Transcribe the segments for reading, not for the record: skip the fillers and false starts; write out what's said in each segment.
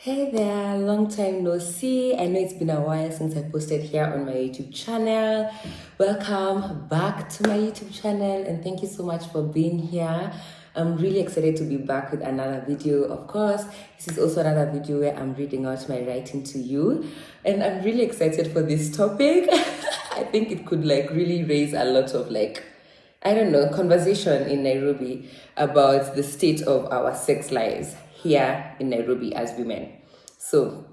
Hey there, long time no see. I know it's been a while since I posted here on my YouTube channel. Welcome back to my YouTube channel and thank you so much for being here. I'm really excited to be back with another video. Of course, this is also another video where I'm reading out my writing to you, and I'm really excited for this topic. I think it could really raise a lot of I don't know, conversation in Nairobi about the state of our sex lives here in Nairobi as women. So,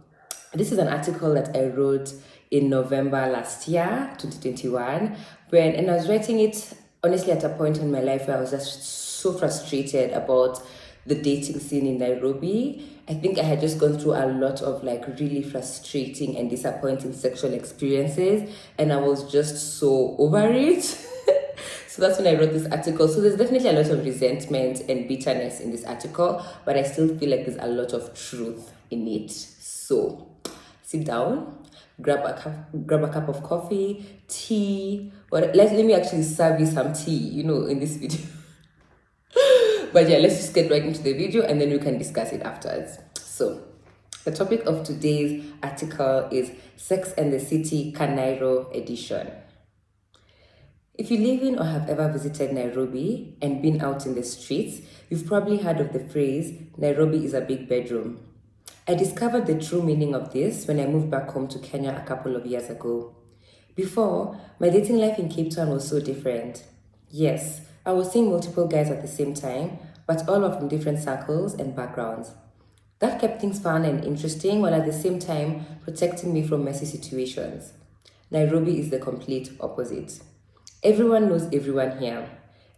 this is an article that I wrote in November last year, 2021, and I was writing it honestly at a point in my life where I was just so frustrated about the dating scene in Nairobi. I think I had just gone through a lot of really frustrating and disappointing sexual experiences, and I was just so over it. So that's when I wrote this article. So there's definitely a lot of resentment and bitterness in this article, but I still feel like there's a lot of truth in it. So sit down, grab a cup of coffee, tea, or let me actually serve you some tea, in this video. But yeah, let's just get right into the video and then we can discuss it afterwards. So the topic of today's article is Sex and the City Kanairo edition. If you live in or have ever visited Nairobi and been out in the streets, you've probably heard of the phrase, Nairobi is a big bedroom. I discovered the true meaning of this when I moved back home to Kenya a couple of years ago. Before, my dating life in Cape Town was so different. Yes, I was seeing multiple guys at the same time, but all from different circles and backgrounds. That kept things fun and interesting while at the same time protecting me from messy situations. Nairobi is the complete opposite. Everyone knows everyone here.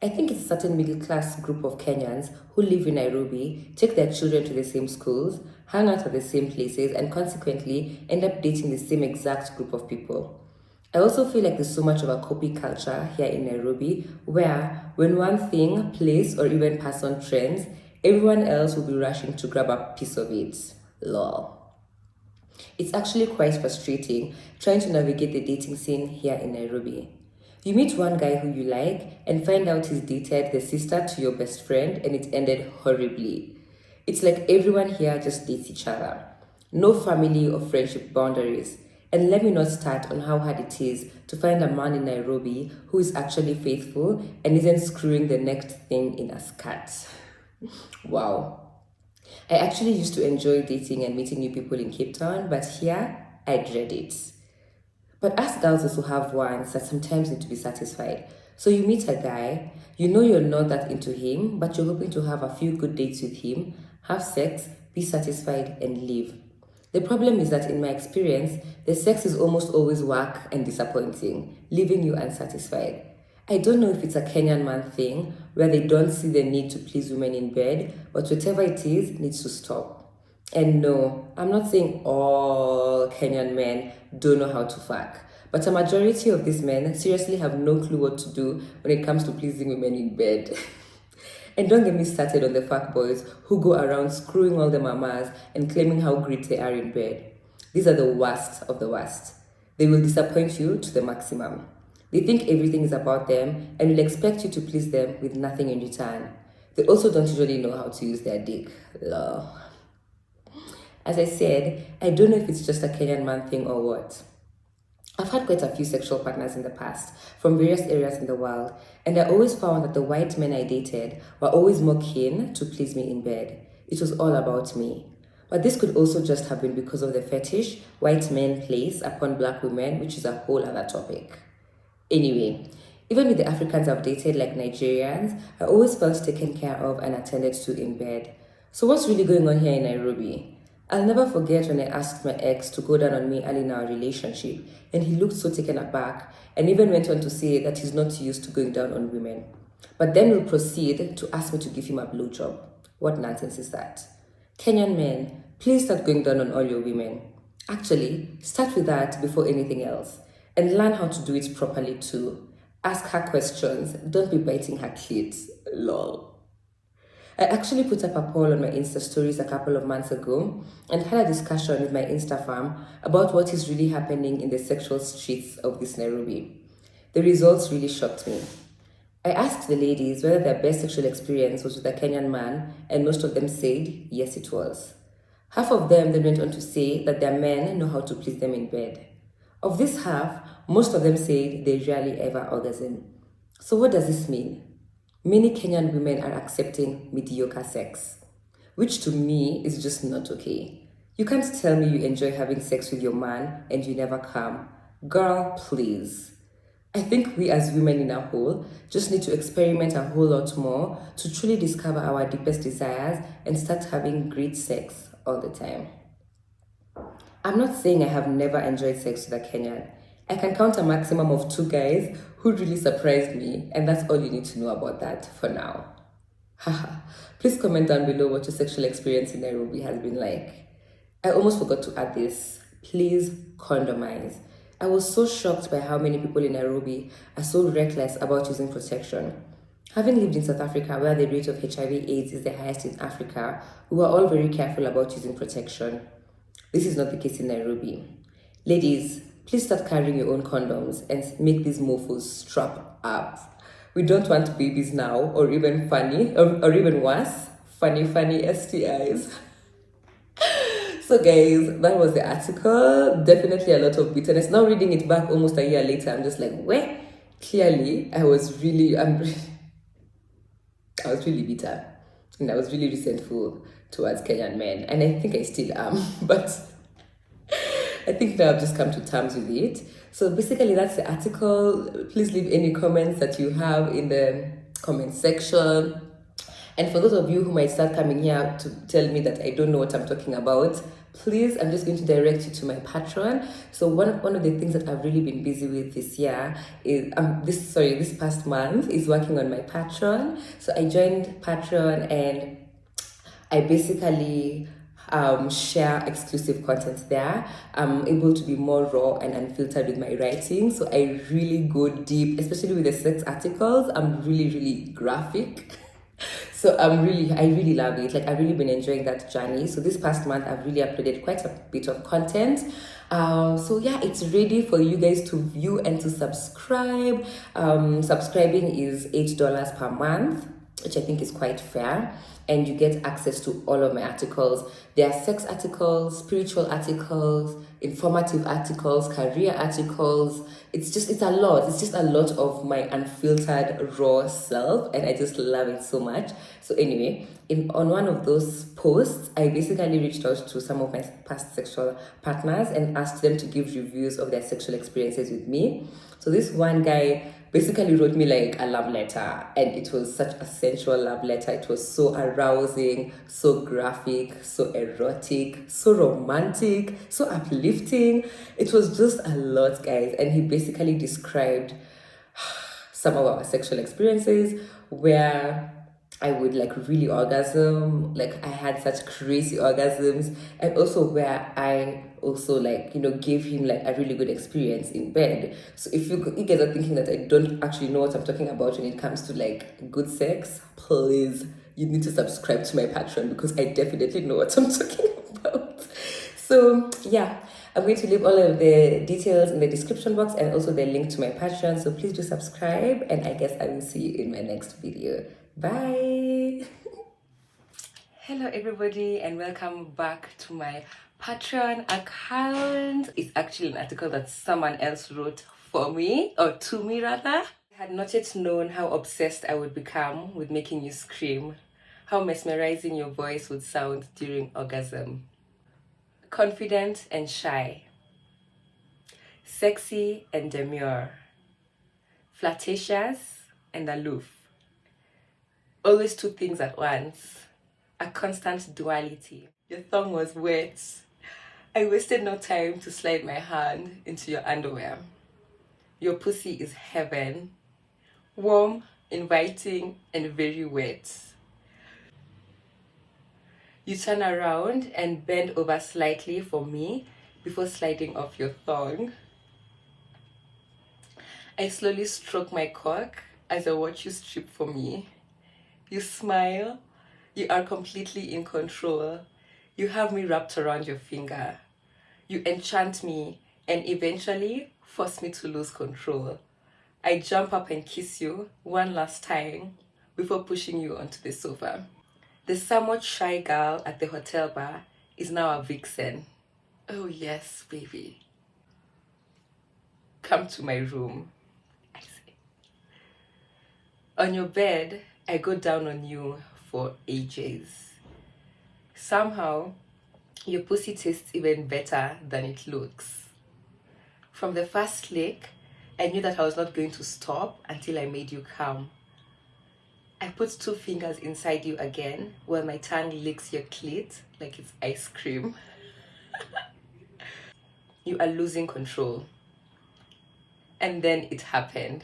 I think it's a certain middle-class group of Kenyans who live in Nairobi, take their children to the same schools, hang out at the same places, and consequently end up dating the same exact group of people. I also feel like there's so much of a copy culture here in Nairobi where when one thing, place, or even person trends, everyone else will be rushing to grab a piece of it. Lol. It's actually quite frustrating trying to navigate the dating scene here in Nairobi. You meet one guy who you like and find out he's dated the sister to your best friend and it ended horribly. It's like everyone here just dates each other. No family or friendship boundaries. And let me not start on how hard it is to find a man in Nairobi who is actually faithful and isn't screwing the next thing in a skirt. Wow. I actually used to enjoy dating and meeting new people in Cape Town, but here I dread it. But us girls also have wants that sometimes need to be satisfied. So you meet a guy, you know you're not that into him, but you're hoping to have a few good dates with him, have sex, be satisfied, and leave. The problem is that in my experience, the sex is almost always whack and disappointing, leaving you unsatisfied. I don't know if it's a Kenyan man thing, where they don't see the need to please women in bed, but whatever it is, needs to stop. And no, I'm not saying all Kenyan men don't know how to fuck, but a majority of these men seriously have no clue what to do when it comes to pleasing women in bed. And don't get me started on the fuck boys who go around screwing all the mamas and claiming how great they are in bed. These are the worst of the worst. They will disappoint you to the maximum. They think everything is about them and will expect you to please them with nothing in return. They also don't usually know how to use their dick. Lol. As I said, I don't know if it's just a Kenyan man thing or what. I've had quite a few sexual partners in the past from various areas in the world, and I always found that the white men I dated were always more keen to please me in bed. It was all about me. But this could also just have been because of the fetish white men place upon black women, which is a whole other topic. Anyway, even with the Africans I've dated like Nigerians, I always felt taken care of and attended to in bed. So what's really going on here in Nairobi? I'll never forget when I asked my ex to go down on me early in our relationship, and he looked so taken aback and even went on to say that he's not used to going down on women. But then will proceed to ask me to give him a blowjob. What nonsense is that? Kenyan men, please start going down on all your women. Actually, start with that before anything else, and learn how to do it properly too. Ask her questions, don't be biting her clit. Lol. I actually put up a poll on my Insta stories a couple of months ago and had a discussion with my Insta fam about what is really happening in the sexual streets of this Nairobi. The results really shocked me. I asked the ladies whether their best sexual experience was with a Kenyan man, and most of them said yes, it was. Half of them then went on to say that their men know how to please them in bed. Of this half, most of them said they rarely ever orgasm. So what does this mean? Many Kenyan women are accepting mediocre sex, which to me is just not okay. You can't tell me you enjoy having sex with your man and you never come. Girl, please. I think we as women in a whole just need to experiment a whole lot more to truly discover our deepest desires and start having great sex all the time. I'm not saying I have never enjoyed sex with a Kenyan. I can count a maximum of 2 guys who really surprised me, and that's all you need to know about that for now. Haha. Please comment down below what your sexual experience in Nairobi has been like. I almost forgot to add this. Please condomize. I was so shocked by how many people in Nairobi are so reckless about using protection. Having lived in South Africa, where the rate of HIV/AIDS is the highest in Africa, we were all very careful about using protection. This is not the case in Nairobi. Ladies, please start carrying your own condoms and make these mofos strap up. We don't want babies now, or even or even worse, funny STIs. So guys, that was the article. Definitely a lot of bitterness. Now reading it back almost a year later, I'm just like, where? Clearly, I was really bitter. And I was really resentful towards Kenyan men. And I think I still am. But I think now I've just come to terms with it. So basically that's the article. Please leave any comments that you have in the comment section. And for those of you who might start coming here to tell me that I don't know what I'm talking about, please, I'm just going to direct you to my Patreon. So one of the things that I've really been busy with this year is this past month is working on my Patreon. So I joined Patreon and I basically share exclusive content there. I'm able to be more raw and unfiltered with my writing. So I really go deep, especially with the sex articles. I'm really graphic. So I really love it. Like I've really been enjoying that journey. So this past month, I've really uploaded quite a bit of content. So yeah, it's ready for you guys to view and to subscribe. Subscribing is $8 per month, which I think is quite fair. And you get access to all of my articles. There are sex articles, spiritual articles, informative articles, career articles. It's a lot. It's just a lot of my unfiltered, raw self, and I just love it so much. So anyway, on one of those posts, I basically reached out to some of my past sexual partners and asked them to give reviews of their sexual experiences with me. So this one guy basically wrote me like a love letter, and it was such a sensual love letter. It was so arousing, so graphic, so erotic, so romantic, so uplifting. It was just a lot, guys. And he basically described some of our sexual experiences where I would like really orgasm, like I had such crazy orgasms, and also where I also gave him like a really good experience in bed. So if you guys are thinking that I don't actually know what I'm talking about when it comes to like good sex, please, you need to subscribe to my Patreon because I definitely know what I'm talking about. So yeah, I'm going to leave all of the details in the description box and also the link to my Patreon. So please do subscribe, and I guess I will see you in my next video. Bye. Hello everybody and welcome back to my Patreon account. It's actually an article that someone else wrote for me, or to me rather. I had not yet known how obsessed I would become with making you scream, how mesmerizing your voice would sound during orgasm. Confident and shy, sexy and demure, flirtatious and aloof. Always two things at once. A constant duality. Your thumb was wet. I wasted no time to slide my hand into your underwear. Your pussy is heaven. Warm, inviting, and very wet. You turn around and bend over slightly for me before sliding off your thong. I slowly stroke my cock as I watch you strip for me. You smile. You are completely in control. You have me wrapped around your finger. You enchant me and eventually force me to lose control. I jump up and kiss you one last time before pushing you onto the sofa. The somewhat shy girl at the hotel bar is now a vixen. Oh yes, baby. Come to my room. I say. On your bed, I go down on you for ages. Somehow, your pussy tastes even better than it looks. From the first lick, I knew that I was not going to stop until I made you come. I put 2 fingers inside you again while my tongue licks your clit like it's ice cream. You are losing control. And then it happened.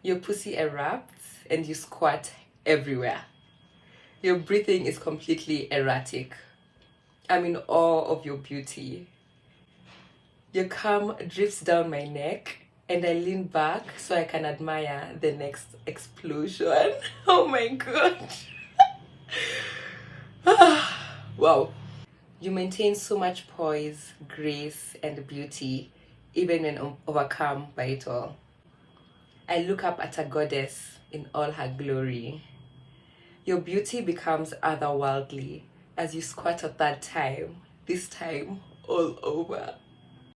Your pussy erupts and you squirt everywhere. Your breathing is completely erratic. I'm in awe of your beauty. Your cum drifts down my neck and I lean back so I can admire the next explosion. Oh my god. Wow. You maintain so much poise, grace, and beauty, even when overcome by it all. I look up at a goddess in all her glory. Your beauty becomes otherworldly as you squat a third time, this time all over.